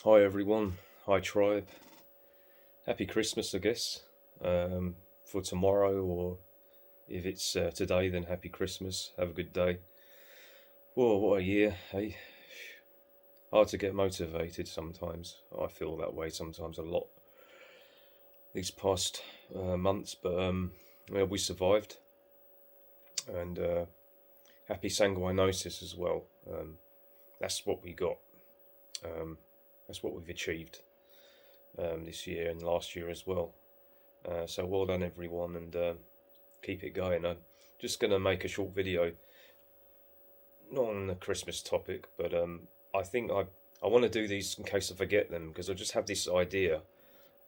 Hi everyone, hi tribe. Happy Christmas, I guess, for tomorrow, or if it's today, then happy Christmas. Have a good day. Whoa, what a year, hey? Hard to get motivated sometimes. I feel that way sometimes a lot these past months, but yeah, we survived, and happy sanguinosis as well. That's what we got. That's what we've achieved this year and last year as well. So well done everyone, and keep it going. I'm just going to make a short video, not on the Christmas topic, but I think I want to do these in case I forget them, because I just have this idea,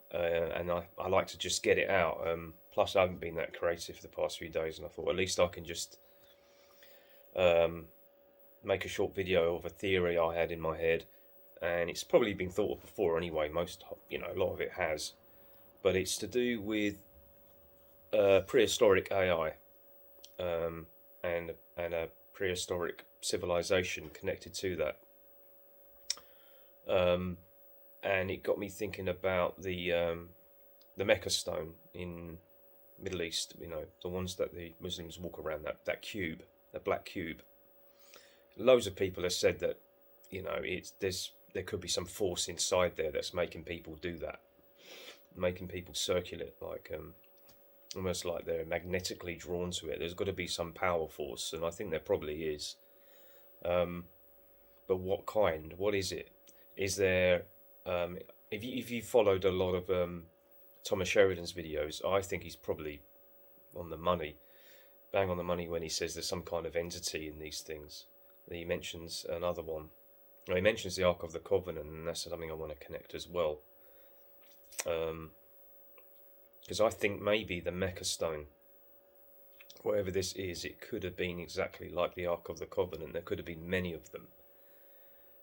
and I like to just get it out. Plus I haven't been that creative for the past few days, and I thought at least I can just make a short video of a theory I had in my head, and it's probably been thought of before anyway. A lot of it has, but it's to do with prehistoric AI, and a prehistoric civilization connected to that. And it got me thinking about the Mecca Stone in Middle East. The ones that the Muslims walk around, that cube, that black cube. Loads of people have said that there could be some force inside there that's making people do that, making people circulate, like almost like they're magnetically drawn to it. There's got to be some power force, and I think there probably is. But what kind? What is it? Is there? If you followed a lot of Thomas Sheridan's videos, I think he's probably on the money, bang on the money when he says there's some kind of entity in these things. He mentions another one. Well, he mentions the Ark of the Covenant, and that's something I want to connect as well. Because I think maybe the Mecca Stone, whatever this is, it could have been exactly like the Ark of the Covenant. There could have been many of them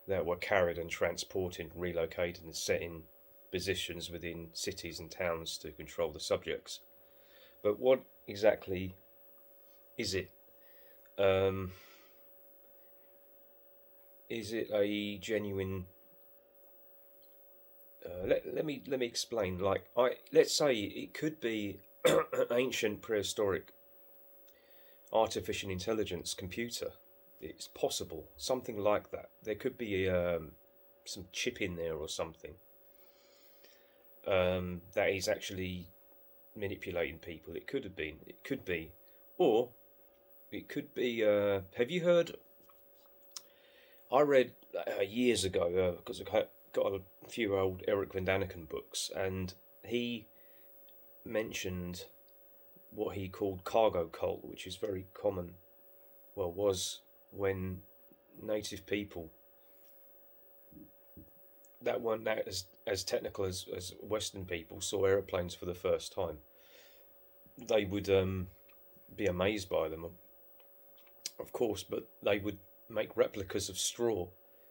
that were carried and transported, relocated, and set in positions within cities and towns to control the subjects. But what exactly is it? Is it a genuine? Let me explain. Let's say it could be an ancient prehistoric artificial intelligence computer. It's possible, something like that. There could be some chip in there or something that is actually manipulating people. It could have been. It could be, or it could be. Have you heard? I read years ago, because I got a few old Eric Van Daniken books, and he mentioned what he called cargo cult, which is very common. Well, was when native people that weren't that as technical as Western people saw aeroplanes for the first time, they would be amazed by them, of course, but they would make replicas of straw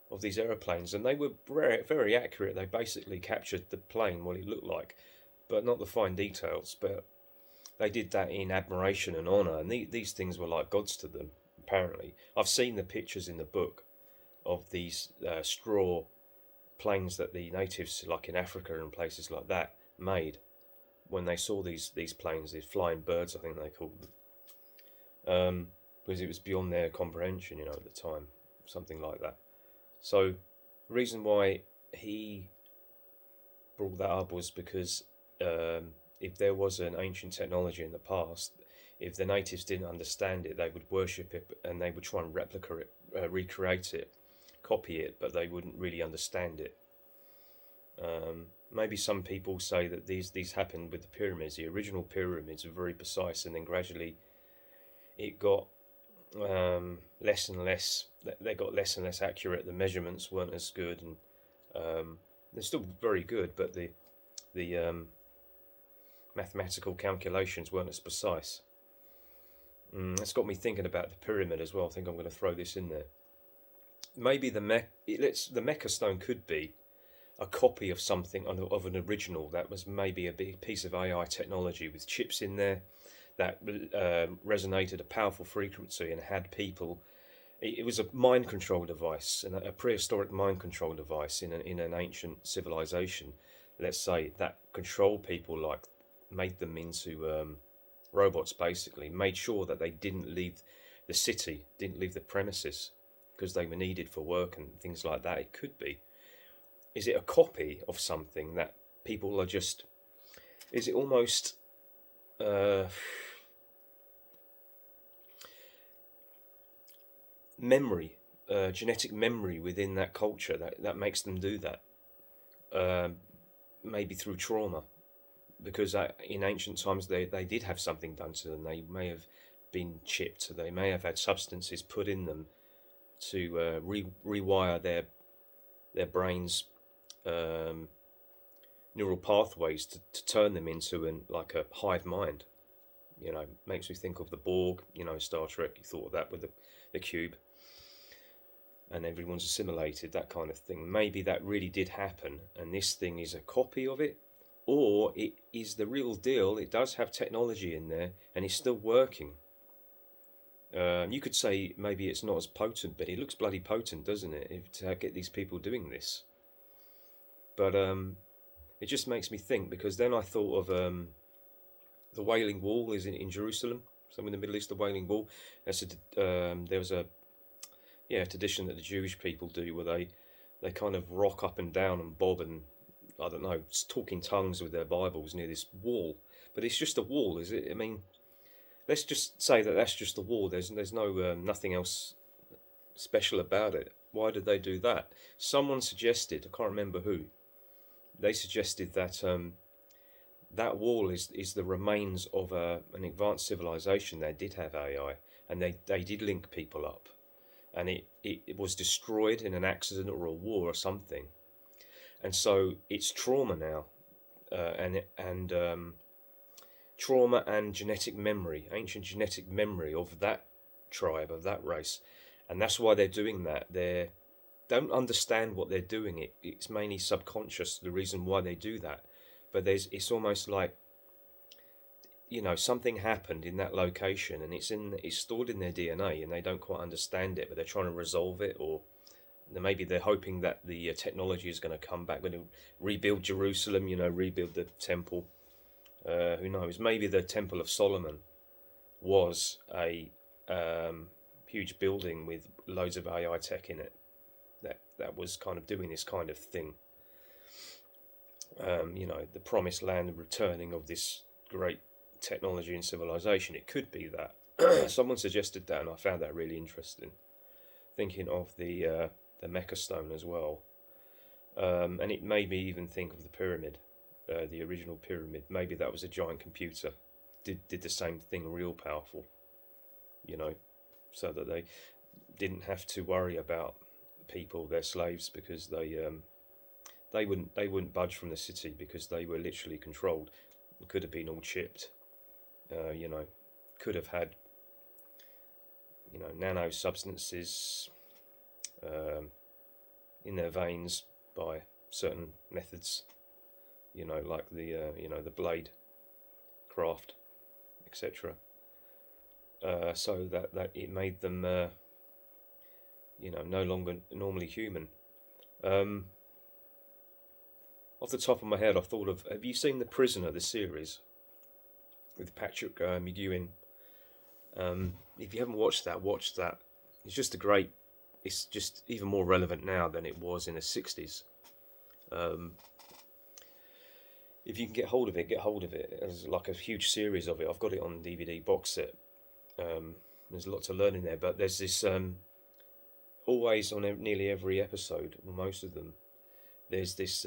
of these aeroplanes, and they were very, very accurate. They basically captured the plane, what it looked like, but not the fine details. But they did that in admiration and honor, and these things were like gods to them. Apparently, I've seen the pictures in the book of these straw planes that the natives, like in Africa and places like that, made when they saw these planes, these flying birds, I think they called them. Because it was beyond their comprehension, at the time, something like that. So, the reason why he brought that up was because if there was an ancient technology in the past, if the natives didn't understand it, they would worship it and they would try and replicate it, recreate it, copy it, but they wouldn't really understand it. Maybe some people say that these happened with the pyramids. The original pyramids were very precise, and then gradually it got less and less. They got less and less accurate. The measurements weren't as good, and they're still very good, but the mathematical calculations weren't as precise. That's got me thinking about the pyramid as well. I think I'm going to throw this in there. Maybe the Mecca Stone could be a copy of something, of an original that was maybe a big piece of AI technology with chips in there that resonated a powerful frequency and had people it was a mind control device, and a prehistoric mind control device in an ancient civilization. Let's say that controlled people, like made them into robots, basically made sure that they didn't leave the city, didn't leave the premises because they were needed for work and things like that. It could be. Is it a copy of something that people are just? Is it almost? Memory, genetic memory within that culture that makes them do that. Maybe through trauma, because in ancient times they did have something done to them. They may have been chipped. They may have had substances put in them to rewire their brains, neural pathways to turn them into like a hive mind. Makes me think of the Borg. Star Trek. You thought of that with the cube, and everyone's assimilated, that kind of thing. Maybe that really did happen, and this thing is a copy of it, or it is the real deal. It does have technology in there, and it's still working. You could say maybe it's not as potent, but it looks bloody potent, doesn't it, to get these people doing this? But it just makes me think, because then I thought of the Wailing Wall is in Jerusalem, somewhere in the Middle East. The Wailing Wall. There was a tradition that the Jewish people do, where they kind of rock up and down and bob and, I don't know, talking tongues with their Bibles near this wall. But it's just a wall, is it? I mean, let's just say that that's just a wall. There's no nothing else special about it. Why did they do that? Someone suggested, I can't remember who. They suggested that that wall is the remains of an advanced civilization. They did have AI, and they did link people up. And it was destroyed in an accident or a war or something, and so it's trauma now, and trauma and genetic memory, ancient genetic memory of that tribe, of that race, and that's why they're doing that. They don't understand what they're doing. It's mainly subconscious, the reason why they do that, but it's almost like, something happened in that location, and it's stored in their DNA, and they don't quite understand it, but they're trying to resolve it, or maybe they're hoping that the technology is going to come back, when they rebuild Jerusalem, rebuild the temple. Who knows? Maybe the Temple of Solomon was a huge building with loads of AI tech in it that was kind of doing this kind of thing. The promised land, the returning of this great technology and civilization. It could be that. Someone suggested that, and I found that really interesting. Thinking of the Mecca Stone as well, and it made me even think of the pyramid, the original pyramid. Maybe that was a giant computer, did the same thing, real powerful, so that they didn't have to worry about people, their slaves, because they wouldn't budge from the city, because they were literally controlled. It could have been all chipped. Could have had, nano substances in their veins by certain methods, like the blade craft, etc. So that it made them, no longer normally human. Off the top of my head, I thought of, have you seen The Prisoner, the series, with Patrick McGowan? If you haven't watched that, watch that. It's just even more relevant now than it was in the 60s. If you can get hold of it, get hold of it. There's like a huge series of it. I've got it on DVD box set. There's a lot to learn in there, but there's this, always on nearly every episode, or most of them, there's this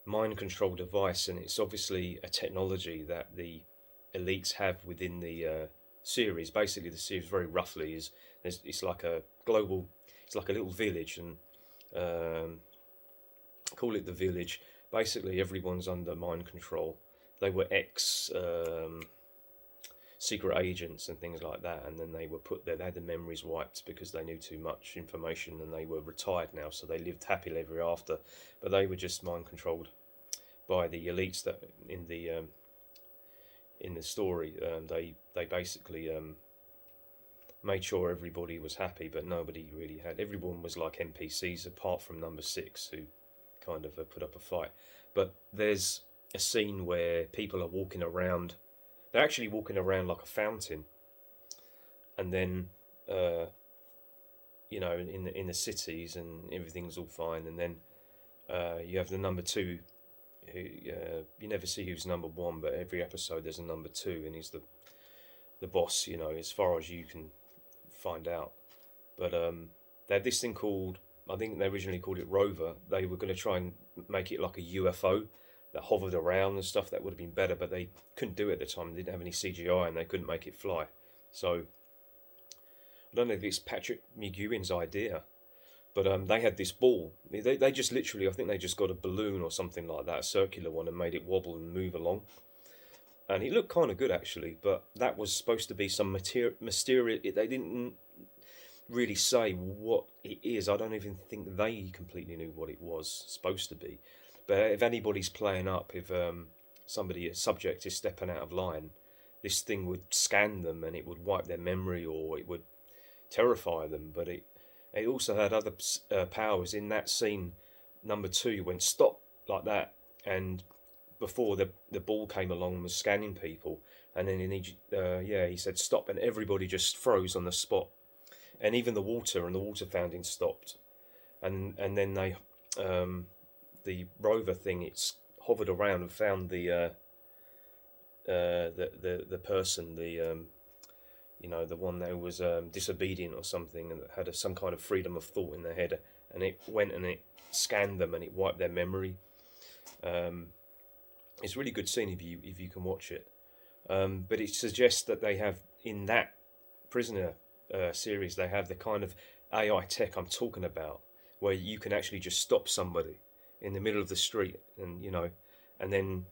mind control device, and it's obviously a technology that the elites have within the series. Basically, the series, very roughly, it's like a global, it's like a little village, and call it the village. Basically, everyone's under mind control. They were ex secret agents and things like that, and then they were put there. They had the memories wiped because they knew too much information, and they were retired now, so they lived happily ever after. But they were just mind controlled by the elites that in the story. They basically made sure everybody was happy, but nobody really had. Everyone was like NPCs apart from number 6, who kind of put up a fight. But there's a scene where people are walking around. They're actually walking around like a fountain, and then in the cities, and everything's all fine, and then you have the number 2, who you never see who's number 1, but every episode there's a number 2, and he's the boss, as far as you can find out. But they had this thing called, I think they originally called it Rover. They were going to try and make it like a UFO that hovered around and stuff. That would have been better, but they couldn't do it at the time. They didn't have any CGI, and they couldn't make it fly. So I don't know if it's Patrick McGowan's idea, but they had this ball. They just literally, I think they just got a balloon or something like that, a circular one, and made it wobble and move along. And it looked kind of good, actually, but that was supposed to be some mysterious. They didn't really say what it is. I don't even think they completely knew what it was supposed to be. But if anybody's playing up, if a subject is stepping out of line, this thing would scan them, and it would wipe their memory, or it would terrify them. But it also had other powers. In that scene, number 2 went stop like that, and before the ball came along and was scanning people, and then he said stop, and everybody just froze on the spot, and even the water fountain stopped, and then they the rover thing, it's hovered around and found the person, the one that was disobedient or something, and had some kind of freedom of thought in their head, and it went and it scanned them, and it wiped their memory. It's a really good scene if you can watch it. But it suggests that they have, in that Prisoner series, they have the kind of AI tech I'm talking about, where you can actually just stop somebody in the middle of the street, and and then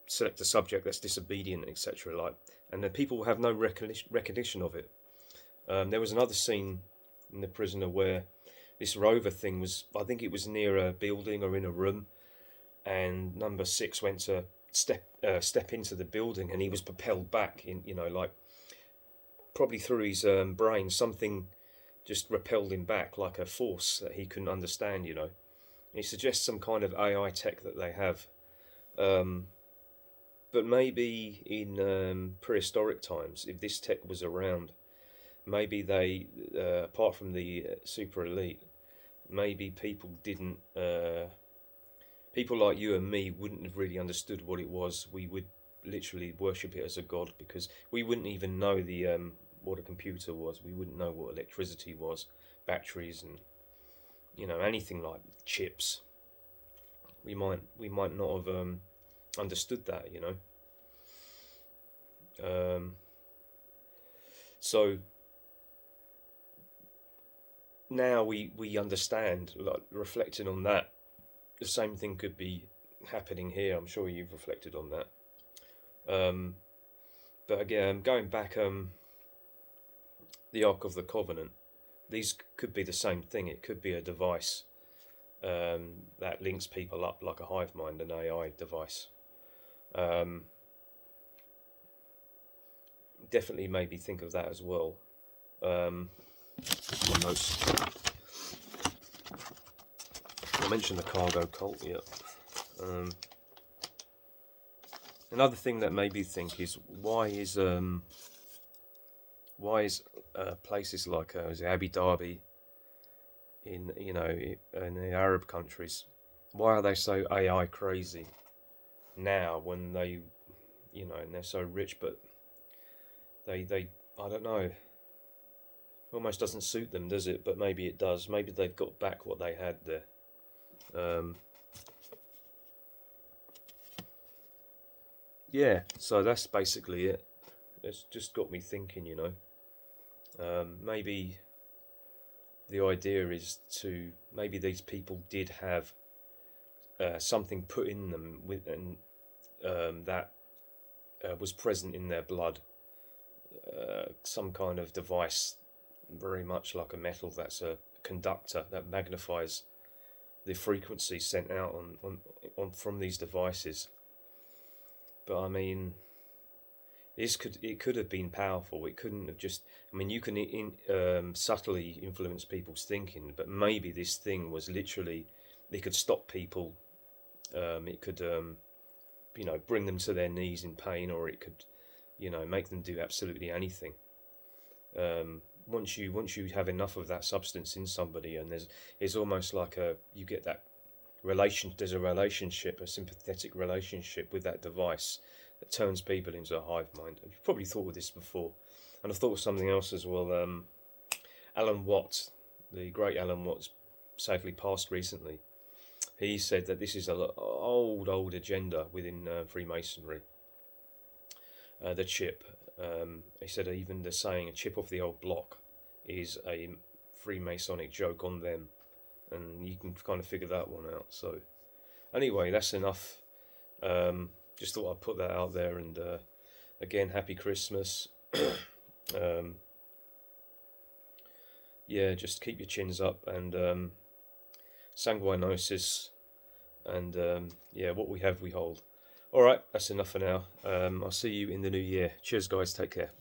select a subject that's disobedient, etc. And the people have no recognition of it. There was another scene in The Prisoner where this rover thing was, I think it was near a building or in a room, and number 6 went to step into the building, and he was propelled back in, probably through his brain, something just repelled him back, like a force that he couldn't understand. It suggests some kind of AI tech that they have, but maybe in prehistoric times, if this tech was around, maybe they, apart from the super elite, maybe people didn't. People like you and me wouldn't have really understood what it was. We would literally worship it as a god, because we wouldn't even know what a computer was. We wouldn't know what electricity was, batteries, and anything like chips. We might not have understood that. So now we understand, like, reflecting on that. The same thing could be happening here. I'm sure you've reflected on that. But again, going back, the Ark of the Covenant, these could be the same thing. It could be a device that links people up, like a hive mind, an AI device. Definitely maybe think of that as well. I mentioned the cargo cult, yeah. Another thing that made me think is why is places like Abu Dhabi in the Arab countries, why are they so AI crazy now when they and they're so rich, but they I don't know, it almost doesn't suit them, does it? But maybe it does. Maybe they've got back what they had there. Yeah, so that's basically it. It's just got me thinking, maybe the idea is maybe these people did have something put in them that was present in their blood, some kind of device, very much like a metal, that's a conductor that magnifies the frequency sent out on from these devices. But I mean, it could have been powerful. It couldn't have just. I mean, you can subtly influence people's thinking, but maybe this thing was literally, it could stop people. It could, bring them to their knees in pain, or it could, make them do absolutely anything. Once you have enough of that substance in somebody, and it's almost like you get that relation. There's a relationship, a sympathetic relationship with that device that turns people into a hive mind. You've probably thought of this before, and I've thought of something else as well. Alan Watts, the great Alan Watts, sadly passed recently. He said that this is an old agenda within Freemasonry. The chip. He said even the saying "a chip off the old block" is a Freemasonic joke on them, and you can kind of figure that one out. So, anyway, that's enough. Just thought I'd put that out there, and again, happy Christmas. Yeah, just keep your chins up, and sanguinosis, and yeah, what we have, we hold. All right, that's enough for now. I'll see you in the new year. Cheers, guys. Take care.